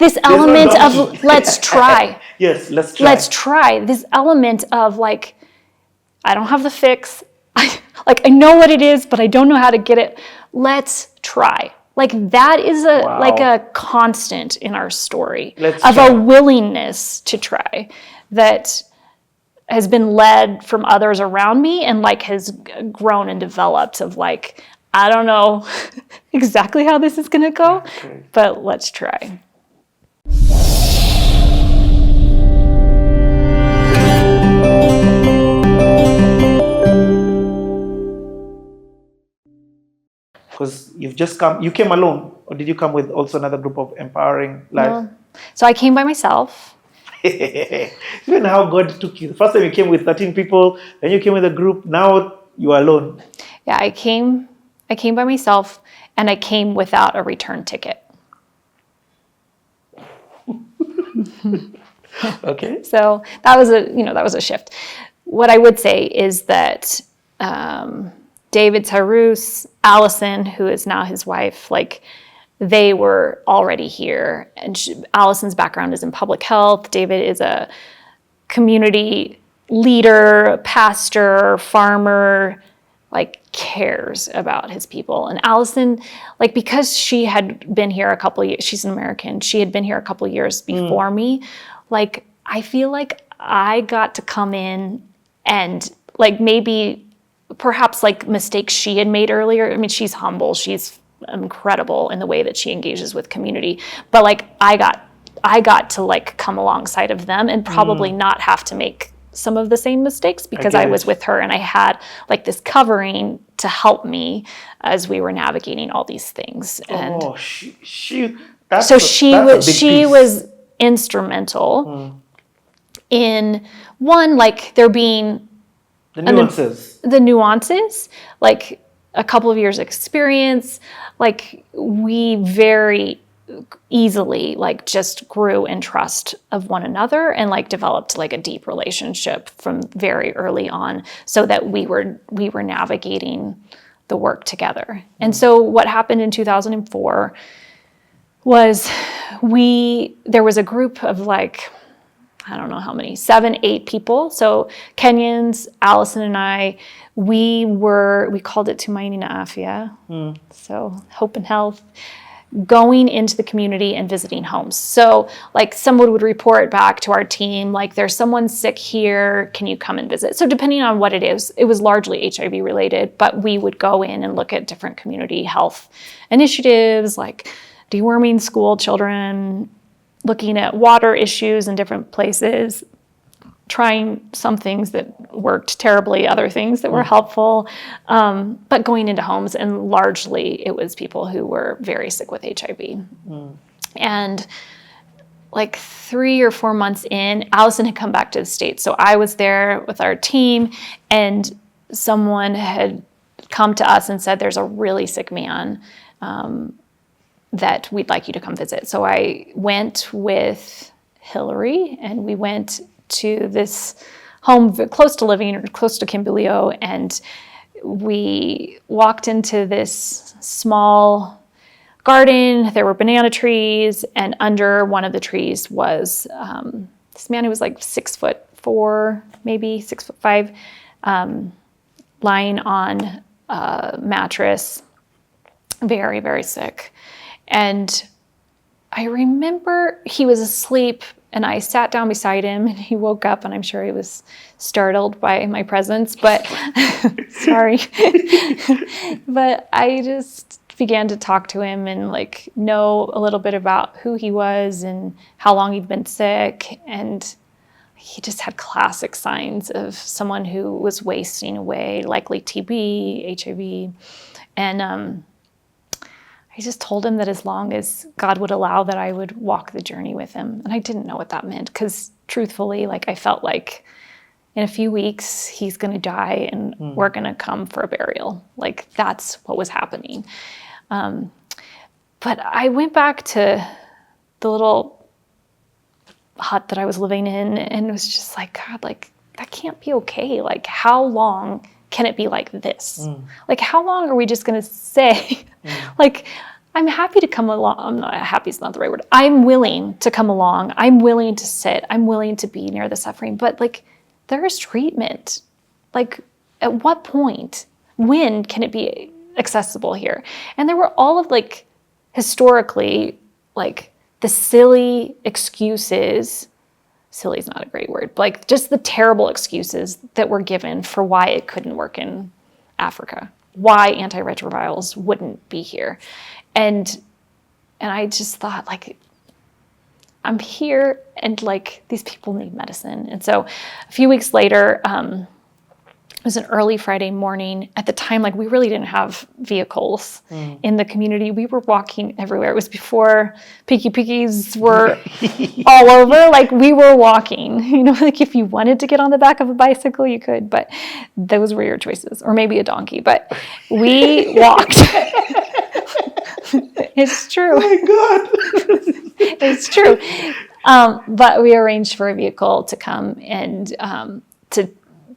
this element of let's try. Yes, let's try. Let's try. This element of like, I don't have the fix. I know what it is, but I don't know how to get it. Let's try. Like that is a constant in our story a willingness to try that has been led from others around me and like has grown and developed of like, I don't know exactly how this is going to go, but let's try. Because you came alone, or did you come with also another group of empowering lives? No. So I came by myself. Even how God took you. The first time you came with 13 people, then you came with a group, now you are alone. Yeah, I came by myself, and I came without a return ticket. Okay. So that was a shift. What I would say is that David Tyrus, Allison, who is now his wife, like they were already here. And Allison's background is in public health. David is a community leader, pastor, farmer, like cares about his people. And Allison, like because she had been here a couple of years, she's an American, she had been here a couple of years before me, like I feel like I got to come in and like maybe perhaps like mistakes she had made earlier. I mean, she's humble, she's incredible in the way that she engages with community, but like I got to like come alongside of them and probably not have to make some of the same mistakes because I was with her and I had like this covering to help me as we were navigating all these things. And she was instrumental in one, like there being the nuances, like a couple of years experience, like we very easily like just grew in trust of one another and like developed like a deep relationship from very early on so that we were navigating the work together. And so what happened in 2004 was there was a group of like, I don't know how many, 7, 8 people. So Kenyans, Allison and I, we called it Tumaini na Afya. So hope and health, going into the community and visiting homes. So like someone would report back to our team, like there's someone sick here, can you come and visit? So depending on what it is, it was largely HIV related, but we would go in and look at different community health initiatives, like deworming school children, looking at water issues in different places, trying some things that worked terribly, other things that were helpful, but going into homes, and largely it was people who were very sick with HIV. And like 3 or 4 months in, Allison had come back to the States. So I was there with our team, and someone had come to us and said, there's a really sick man that we'd like you to come visit. So I went with Hillary, and we went to this home close to Kimbilio, and we walked into this small garden. There were banana trees, and under one of the trees was this man who was like 6'4", maybe 6'5", lying on a mattress, very, very sick. And I remember he was asleep, and I sat down beside him, and he woke up, and I'm sure he was startled by my presence, but sorry. But I just began to talk to him and like know a little bit about who he was and how long he'd been sick. And he just had classic signs of someone who was wasting away, likely TB, HIV. And I just told him that as long as God would allow, that I would walk the journey with him. And I didn't know what that meant, because truthfully, like I felt like in a few weeks he's going to die and we're going to come for a burial. Like that's what was happening. But I went back to the little hut that I was living in, and it was just like, God, like that can't be okay. Like how long can it be like this? Like how long are we just going to say, like, I'm happy to come along. I'm not happy is not the right word. I'm willing to come along. I'm willing to sit. I'm willing to be near the suffering. But like, there is treatment. Like, at what point? When can it be accessible here? And there were all of like, historically, like the silly excuses. Silly is not a great word. But like just the terrible excuses that were given for why it couldn't work in Africa. Why antiretrovirals wouldn't be here. And I just thought, like, I'm here and like these people need medicine. And so a few weeks later, it was an early Friday morning. At the time, like we really didn't have vehicles in the community. We were walking everywhere. It was before pickies were all over. Like we were walking, you know, like if you wanted to get on the back of a bicycle, you could, but those were your choices, or maybe a donkey, but we walked. It's true. Oh my God. It's true. But we arranged for a vehicle to come and to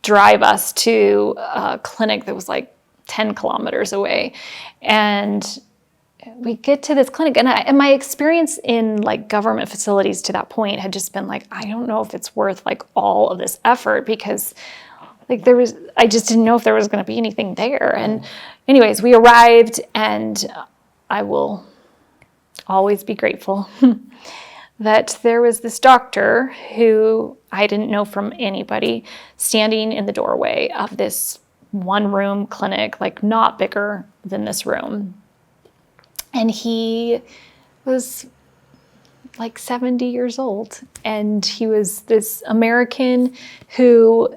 drive us to a clinic that was like 10 kilometers away. And we get to this clinic, and my experience in like government facilities to that point had just been like, I don't know if it's worth like all of this effort, because like I just didn't know if there was going to be anything there. And anyways, we arrived, and I will always be grateful that there was this doctor who I didn't know from anybody standing in the doorway of this one-room clinic, like not bigger than this room. And he was like 70 years old. And he was this American who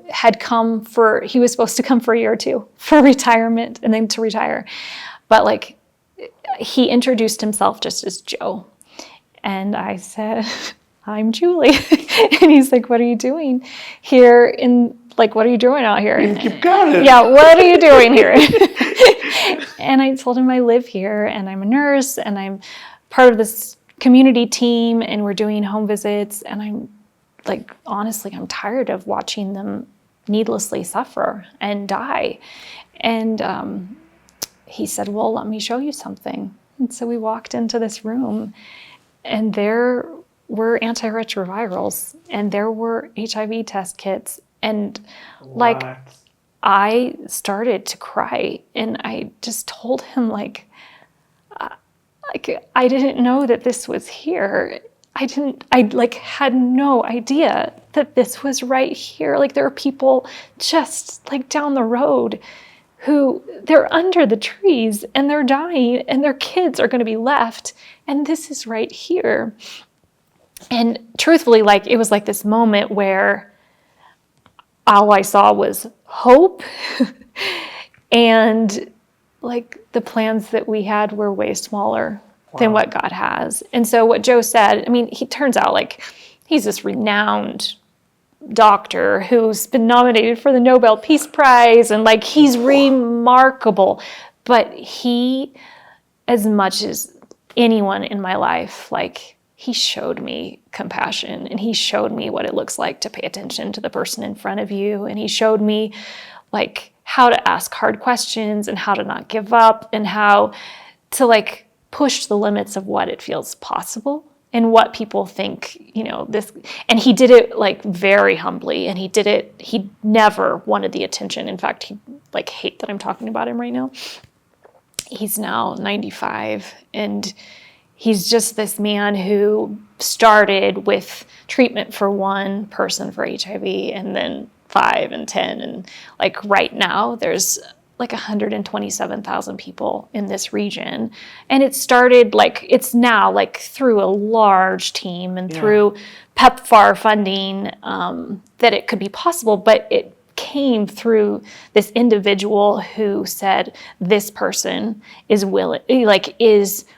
he was supposed to come for a year or two for retirement and then to retire. But like, he introduced himself just as Joe. And I said, I'm Julie. And he's like, what are you doing here what are you doing out here? Yeah, what are you doing here? And I told him I live here and I'm a nurse and I'm part of this community team and we're doing home visits. And I'm like, honestly, I'm tired of watching them needlessly suffer and die. And he said, well, let me show you something. And so we walked into this room, and there were antiretrovirals, and there were HIV test kits. And like, I started to cry, and I just told him like I didn't know that this was here. I like had no idea that this was right here. Like there are people just like down the road who they're under the trees and they're dying and their kids are going to be left. And this is right here. And truthfully, like it was like this moment where all I saw was hope and like the plans that we had were way smaller than what God has. And so what Joe said, I mean, he turns out like he's this renowned doctor who's been nominated for the Nobel Peace Prize, and like he's remarkable. But he, as much as anyone in my life, like he showed me compassion, and he showed me what it looks like to pay attention to the person in front of you, and he showed me like how to ask hard questions and how to not give up and how to like push the limits of what it feels possible and what people think, you know, this. And he did it like very humbly, and he never wanted the attention. In fact, he like hate that I'm talking about him right now. He's now 95, and he's just this man who started with treatment for one person for HIV, and then 5 and 10. And like right now there's like 127,000 people in this region. And it started like, it's now like through a large team and through PEPFAR funding that it could be possible, but it came through this individual who said, this person is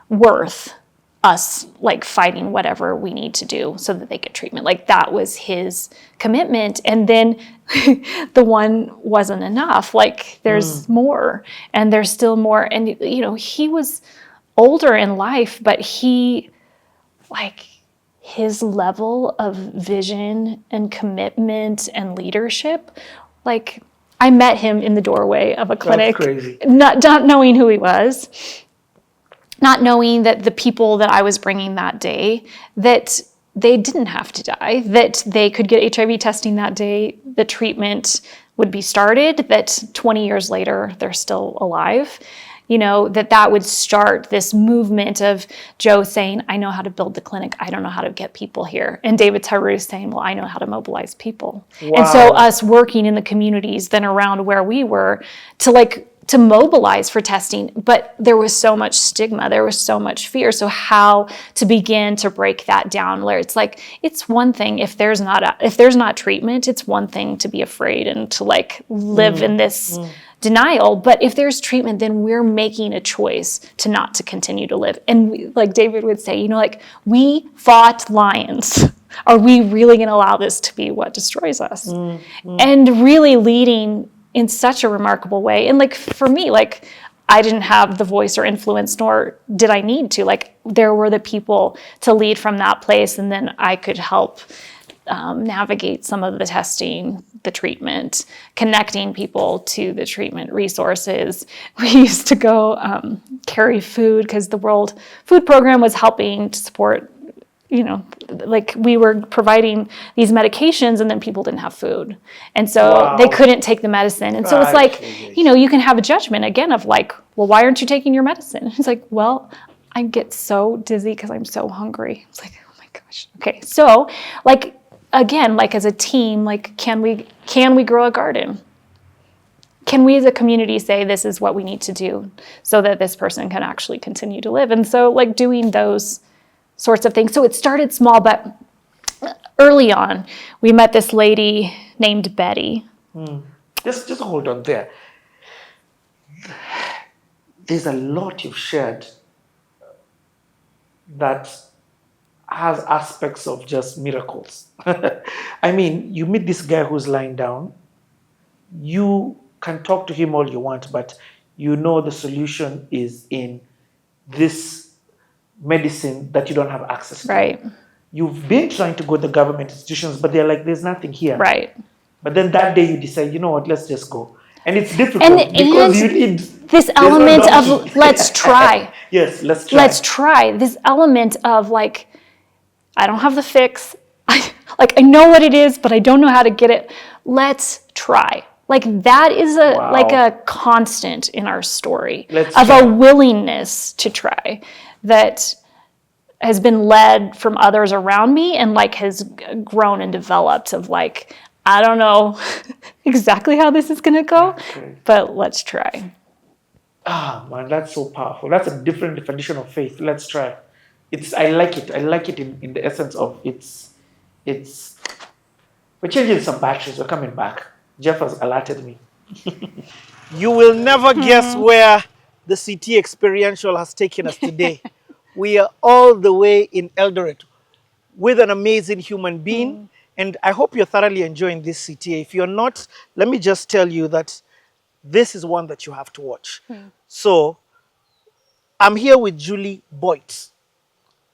worth us like fighting whatever we need to do so that they get treatment. Like that was his commitment. And then the one wasn't enough. Like there's more, and there's still more. And you know, he was older in life, but he like his level of vision and commitment and leadership, like I met him in the doorway of a clinic, not knowing who he was. not knowing that the people that I was bringing that day, that they didn't have to die, that they could get HIV testing that day, the treatment would be started, that 20 years later, they're still alive. That would start this movement of Joe saying, I know how to build the clinic. I don't know how to get people here. And David Tyrus saying, well, I know how to mobilize people. Wow. And so us working in the communities then around where we were to mobilize for testing, but there was so much stigma, there was so much fear. So how to begin to break that down, where it's like, it's one thing if there's not treatment, it's one thing to be afraid and to live in this denial. But if there's treatment, then we're making a choice to continue to live. And like David would say, we fought lions. Are we really going to allow this to be what destroys us? And really leading in such a remarkable way. And for me, I didn't have the voice or influence, nor did I need to. There were the people to lead from that place, and then I could help navigate some of the testing, the treatment, connecting people to the treatment resources. We used to go carry food because the World Food Program was helping to support, we were providing these medications and then people didn't have food. And so they couldn't take the medicine. And so it's you can have a judgment again of well, why aren't you taking your medicine? It's well, I get so dizzy because I'm so hungry. It's oh my gosh. Okay. So again, as a team, can we grow a garden? Can we as a community say this is what we need to do so that this person can actually continue to live? And so doing those sorts of things. So it started small, but early on, we met this lady named Betty. Just hold on there. There's a lot you've shared that has aspects of just miracles. I mean, you meet this guy who's lying down. You can talk to him all you want, but the solution is in this medicine that you don't have access to. Right. You've been trying to go to the government institutions, but they're there's nothing here. Right. But then that day you decide, you know what, let's just go. And it's difficult because you need this element of let's try. Yes, let's try. Let's try. This element of I don't have the fix. I know what it is, but I don't know how to get it. Let's try. That is a constant in our story a willingness to try that has been led from others around me and has grown and developed of I don't know exactly how this is going to go, but let's try. Man, that's so powerful. That's a different definition of faith. Let's try. I like it. I like it in the essence of we're changing some batteries. We're coming back. Jeff has alerted me. You will never guess where the CT Experiential has taken us today. We are all the way in Eldoret with an amazing human being. And I hope you're thoroughly enjoying this CTA. If you're not, let me just tell you that this is one that you have to watch. So I'm here with Juli Boit.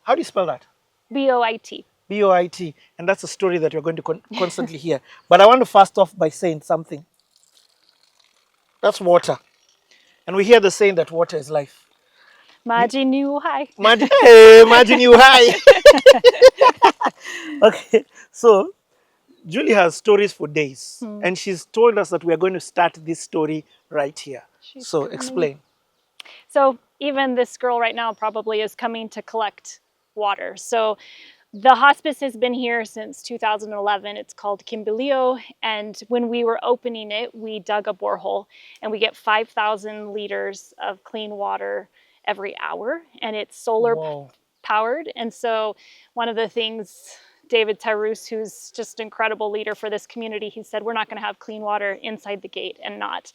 How do you spell that? Boit. Boit. And that's a story that you're going to constantly hear. But I want to first off by saying something. That's water. And we hear the saying that water is life. Imagine you high. Imagine you high. Okay, so Juli has stories for days. And she's told us that we are going to start this story right here. So explain. So even this girl right now probably is coming to collect water. So the hospice has been here since 2011. It's called Kimbilio. And when we were opening it, we dug a borehole and we get 5,000 liters of clean water every hour. And it's solar powered. And so one of the things David Tyrus, who's just an incredible leader for this community, he said, we're not going to have clean water inside the gate and not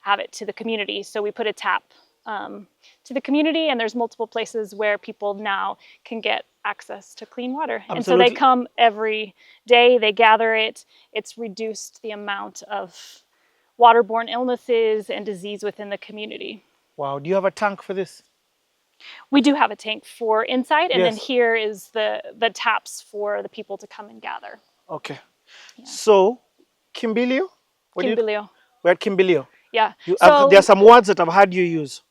have it to the community. So we put a tap to the community, and there's multiple places where people now can get access to clean water. Absolutely. And so they come every day, they gather it. It's reduced the amount of waterborne illnesses and disease within the community. Wow. Do you have a tank for this? We do have a tank for inside, and then here is the taps for the people to come and gather. Okay. Yeah. So, Kimbilio? Kimbilio. We're at Kimbilio. Yeah. There are some words that I've heard you use.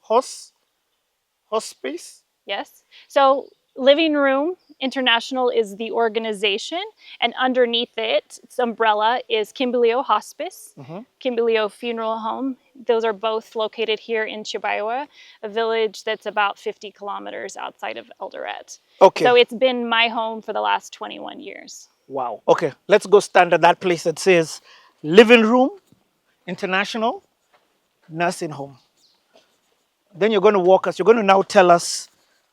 Hospice? Yes. So Living Room International is the organization, and underneath it, its umbrella is Kimbilio Hospice, Kimbilio Funeral Home. Those are both located here in Chihuahua, a village that's about 50 kilometers outside of Eldoret. Okay. So it's been my home for the last 21 years. Wow. Okay, let's go stand at that place that says Living Room International Nursing Home. Then you're going to walk us, you're going to now tell us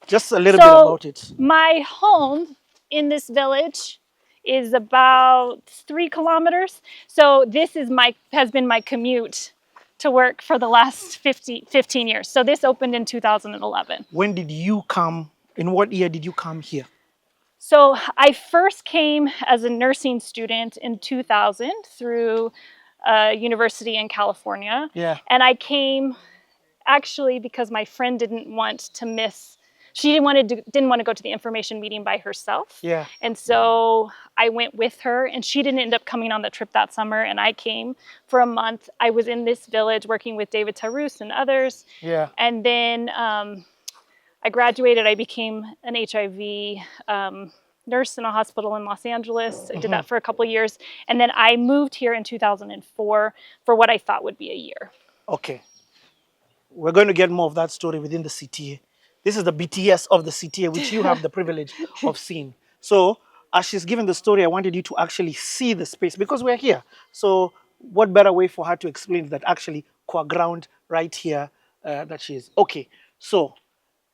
just a little bit about it. My home in this village is about 3 kilometers. So this is has been my commute to work for the last 15 years. So this opened in 2011. When did you come? In what year did you come here? So I first came as a nursing student in 2000 through a university in California. Yeah. And I came actually because my friend didn't want to miss, she didn't want to go to the information meeting by herself. Yeah. And so I went with her, and she didn't end up coming on the trip that summer, and I came for a month. I was in this village working with David Tarus and others. Yeah. And then I graduated. I became an HIV nurse in a hospital in Los Angeles. I did that for a couple of years. And then I moved here in 2004 for what I thought would be a year. Okay. We're going to get more of that story within the CTA. This is the BTS of the CTA, which you have the privilege of seeing. So as she's giving the story, I wanted you to actually see the space because we're here. So what better way for her to explain that actually qua ground right here that she is. Okay, so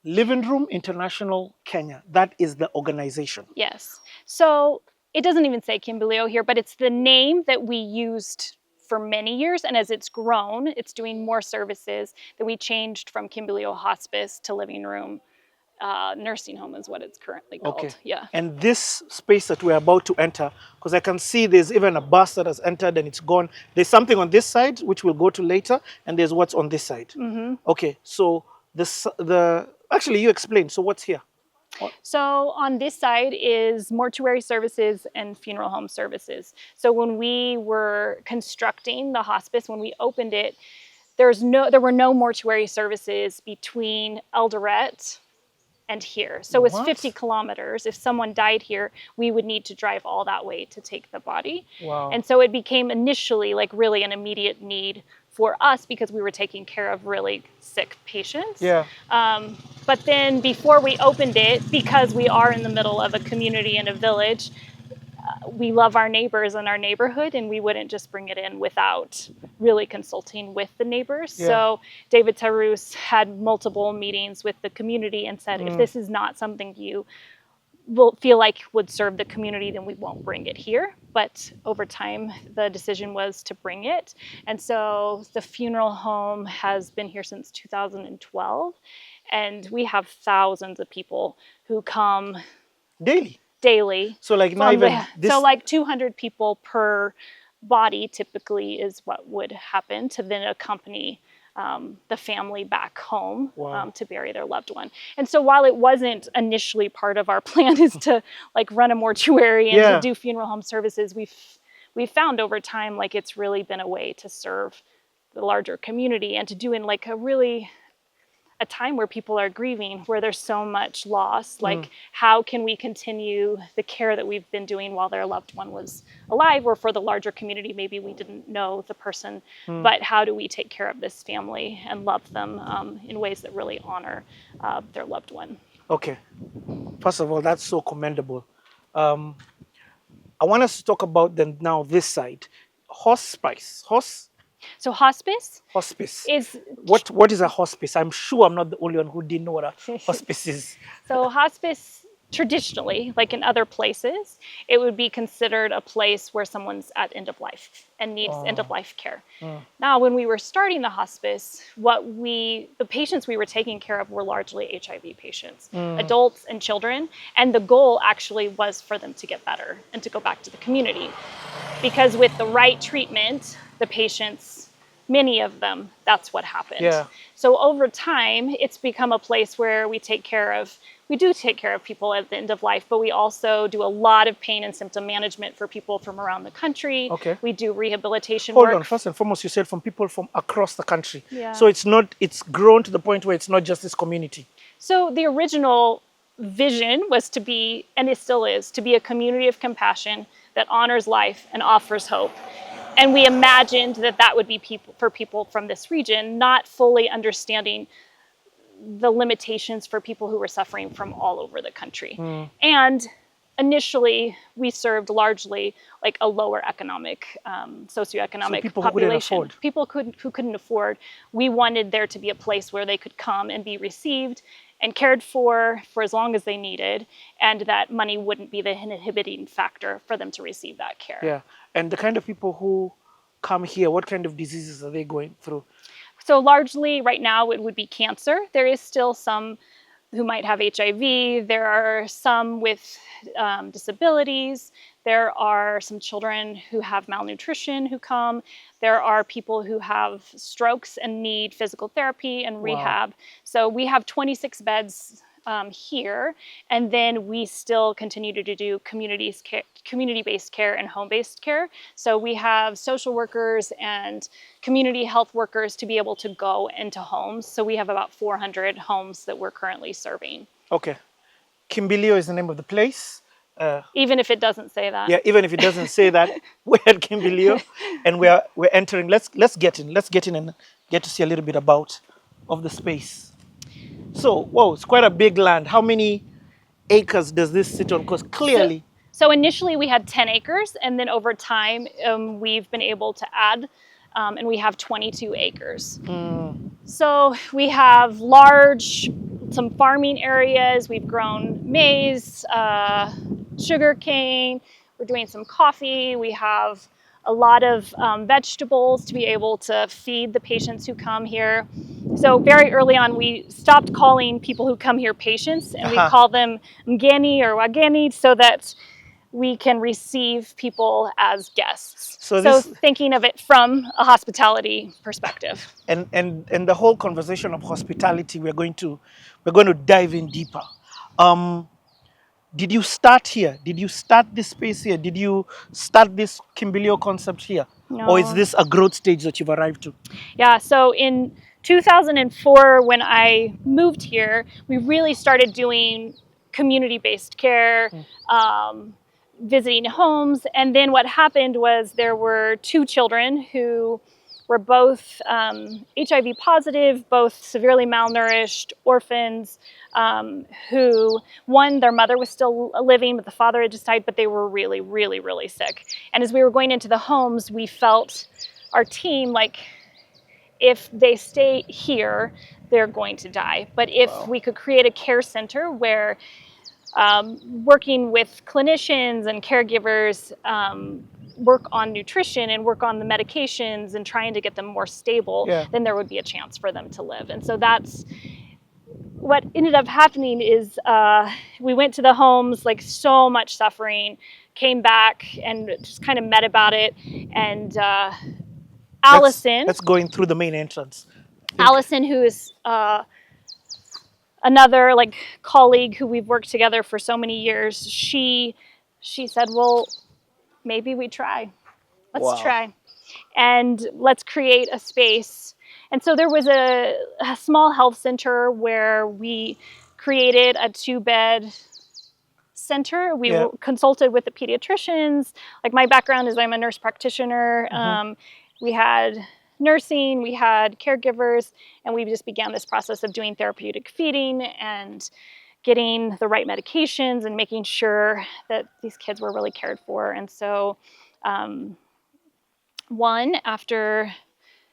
Living Room International Kenya, that is the organization. Yes. So it doesn't even say Kimbilio here, but it's the name that we used for many years. And as it's grown, it's doing more services that we changed from Kimbilio Hospice to Living Room Nursing Home is what it's currently called. Okay. Yeah. And this space that we're about to enter, because I can see there's even a bus that has entered and it's gone. There's something on this side, which we'll go to later, and there's what's on this side. Okay, so actually you explain, so what's here? So on this side is mortuary services and funeral home services. So when we were constructing the hospice, when we opened it, there were no mortuary services between Eldoret and here. So it's 50 kilometers. If someone died here, we would need to drive all that way to take the body. Wow. And so it became initially like really an immediate need for us because we were taking care of really sick patients. Yeah. But then before we opened it, because we are in the middle of a community and a village, we love our neighbors in our neighborhood, and we wouldn't just bring it in without really consulting with the neighbors. Yeah. So David Tarus had multiple meetings with the community and said, if this is not something you will feel like would serve the community, then we won't bring it here. But over time, the decision was to bring it. And so the funeral home has been here since 2012. And we have thousands of people who come daily. So like not even this... So like 200 people per body typically is what would happen to then accompany the family back home to bury their loved one. And so while it wasn't initially part of our plan is to like run a mortuary and to do funeral home services, we've found over time like it's really been a way to serve the larger community and to do in like a time where people are grieving, where there's so much loss. Like how can we continue the care that we've been doing while their loved one was alive, or for the larger community, maybe we didn't know the person, but how do we take care of this family and love them in ways that really honor their loved one? Okay. First of all, that's so commendable. I want us to talk about then now this side. Hospice. So hospice is... What is a hospice? I'm sure I'm not the only one who didn't know what a hospice is. So hospice, traditionally, like in other places, it would be considered a place where someone's at end of life and needs end of life care. Now, when we were starting the hospice, the patients we were taking care of were largely HIV patients, adults and children. And the goal actually was for them to get better and to go back to the community. Because with the right treatment, the patients, many of them, that's what happened. Yeah. So over time, it's become a place where we do take care of people at the end of life, but we also do a lot of pain and symptom management for people from around the country. Okay. We do rehabilitation work. Hold on, first and foremost, you said from people from across the country. Yeah. So it's grown to the point where it's not just this community. So the original vision was to be, and it still is, to be a community of compassion that honors life and offers hope. And we imagined that that would be for people from this region, not fully understanding the limitations for people who were suffering from all over the country. And initially, we served largely like a lower economic, socioeconomic people population. Who couldn't afford. Who couldn't afford. We wanted there to be a place where they could come and be received and cared for as long as they needed, and that money wouldn't be the inhibiting factor for them to receive that care. Yeah, and the kind of people who come here, what kind of diseases are they going through? So largely right now it would be cancer. There is still some who might have HIV. There are some with disabilities. There are some children who have malnutrition who come. There are people who have strokes and need physical therapy and rehab. Wow. So we have 26 beds here, and then we still continue to do community-based care and home-based care. So we have social workers and community health workers to be able to go into homes. So we have about 400 homes that we're currently serving. Okay. Kimbilio is the name of the place. Even if it doesn't say that. Yeah, even if it doesn't say that, we're at Kimbilio, and we're entering. Let's get in. Let's get in and get to see a little bit of the space. So, whoa, it's quite a big land. How many acres does this sit on? Because clearly... So initially we had 10 acres, and then over time we've been able to add, and we have 22 acres. So we have some farming areas. We've grown maize, sugar cane. We're doing some coffee. We have a lot of vegetables to be able to feed the patients who come here. So very early on, we stopped calling people who come here patients, and we call them mgeni or wageni, so that we can receive people as guests. So thinking of it from a hospitality perspective. And the whole conversation of hospitality, we're going to dive in deeper. Did you start here? Did you start this space here? Did you start this Kimbilio concept here? No. Or is this a growth stage that you've arrived to? Yeah, so in 2004, when I moved here, we really started doing community-based care, visiting homes. And then what happened was there were 2 children who were both HIV positive, both severely malnourished, orphans, who, one, their mother was still living, but the father had just died, but they were really, really, really sick. And as we were going into the homes, we felt, our team, like, if they stay here, they're going to die. But if we could create a care center where working with clinicians and caregivers, work on nutrition and work on the medications and trying to get them more stable, then there would be a chance for them to live. And so that's what ended up happening is we went to the homes, like so much suffering, came back and just kind of met about it. And Allison. Let's go in through the main entrance. Allison, who is another like colleague who we've worked together for so many years, she said, well, maybe we try. Let's try. And let's create a space. And so there was a small health center where we created a 2-bed center. We consulted with the pediatricians. Like, my background is I'm a nurse practitioner. We had nursing, we had caregivers, and we just began this process of doing therapeutic feeding and getting the right medications and making sure that these kids were really cared for. And so after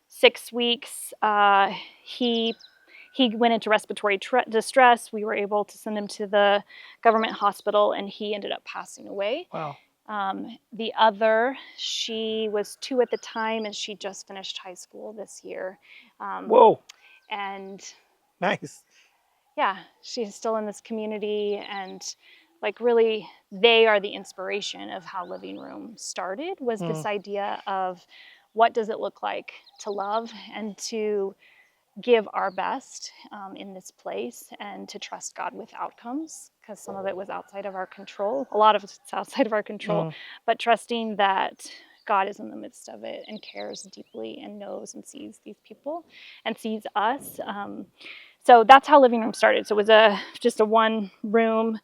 6 weeks, he went into respiratory distress. We were able to send him to the government hospital, and he ended up passing away. Wow. The other, she was 2 at the time, and she just finished high school this year. Whoa. And nice. Yeah, she's still in this community, and like really they are the inspiration of how Living Room started, was this idea of what does it look like to love and to give our best in this place, and to trust God with outcomes, because some of it was outside of our control. A lot of it's outside of our control, but trusting that God is in the midst of it and cares deeply and knows and sees these people and sees us. so that's how living room started. So it was just a one room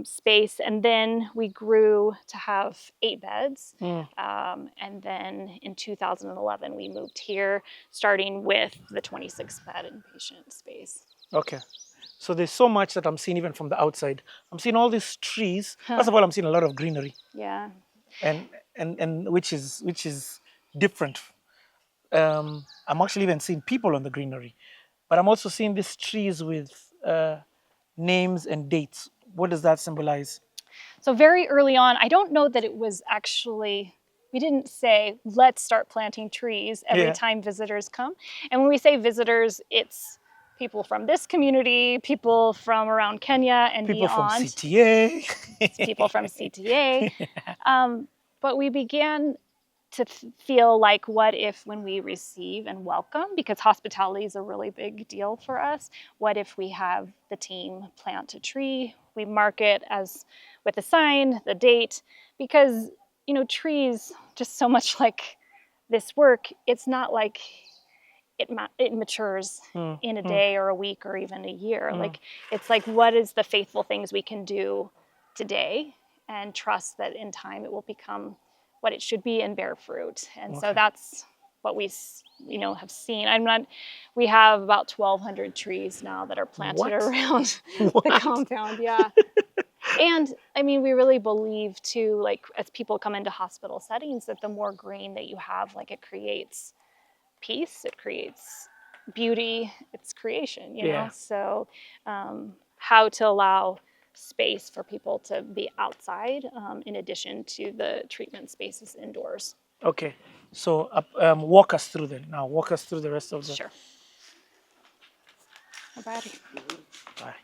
space, and then we grew to have 8 beds. And then in 2011, we moved here, starting with the 26 bed inpatient space. Okay. So there's so much that I'm seeing even from the outside. I'm seeing all these trees. First of all, I'm seeing a lot of greenery. Yeah. And which is different. I'm actually even seeing people on the greenery, but I'm also seeing these trees with names and dates. What does that symbolize? So very early on, I don't know that it was actually, we didn't say, let's start planting trees every time visitors come. And when we say visitors, it's people from this community, people from around Kenya and People beyond. from CTA. It's people from CTA. But we began to feel like, what if when we receive and welcome, because hospitality is a really big deal for us, what if we have the team plant a tree, we mark it as with a sign, the date, because, you know, trees, just so much like this work, it's not like it matures in a day or a week or even a year. Like, it's like, what is the faithful things we can do today and trust that in time it will become what it should be and bear fruit. And so that's what we, you know, have seen. We have about 1,200 trees now that are planted around the compound. Yeah. And I mean, we really believe too, like, as people come into hospital settings, that the more green that you have, like, it creates peace, it creates beauty, it's creation, you know? So how to allow space for people to be outside in addition to the treatment spaces indoors. Okay, so walk us through then. Now walk us through the rest of the... Sure. Bye. Bye.